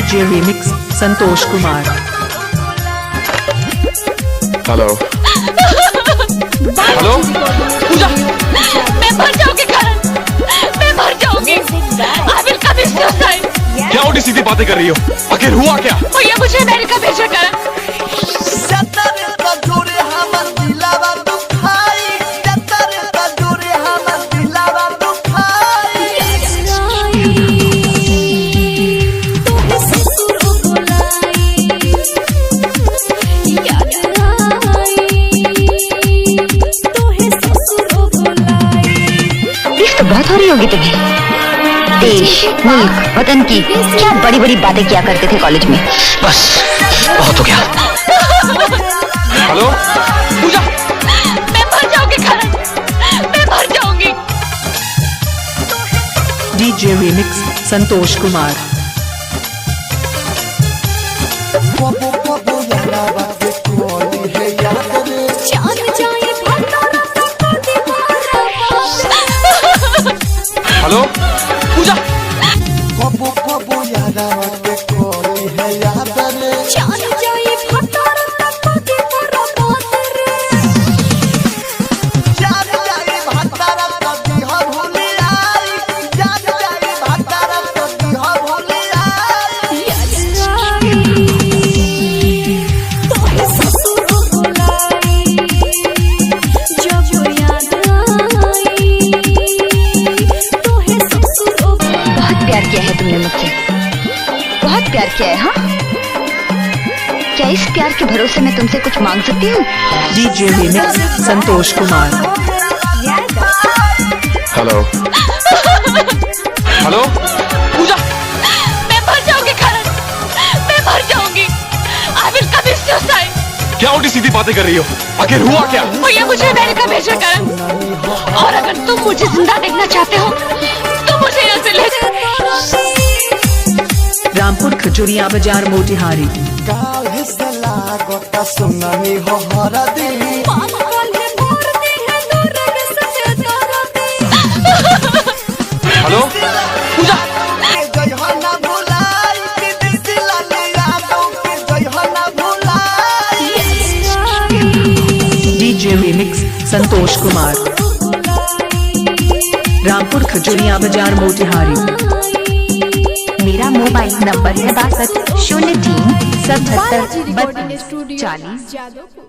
DJ remix Santosh Kumar. Hello hello Pooja, मैं मर जाऊंगी करण, मैं मर जाऊंगी। I will commit suicide। क्या उल्टी सीधी बातें कर रही हो? आखिर हुआ क्या? भैया मुझे अमेरिका भेजा करण। बहुत हो रही होगी तुम्हें। देश, मुल्क, वतन की क्या बड़ी बड़ी बातें किया करते थे कॉलेज में। बस बहुत हो गया। हेलो पूजा, मैं मर जाऊंगी करण, मैं मर जाऊंगी। DJ remix Santosh Kumar. Hello Pooja, किया है तुमने मुझसे, बहुत प्यार किया है। हाँ, क्या इस प्यार के भरोसे मैं तुमसे कुछ मांग सकती हूँ? DJ remix Santosh Kumar. Hello hello Pooja, मैं मर जाऊंगी करण, मैं मर जाऊंगी। I will commit suicide। क्या उल्टी सीधी बातें कर रही हो? आखिर हुआ क्या? भैया मुझे अमेरिका भेजा करण, और अगर तुम मुझे जिंदा देखना चाहते हो तो मुझे यहाँ से ले जाओ। रामपुर खजुरिया बाजार मोतिहारी। हेलो पूजा, डीजे रिमिक्स संतोष कुमार। रामपुर खजुरिया बाजार मोतिहारी। मेरा मोबाइल नंबर है 62 03 77 32 40।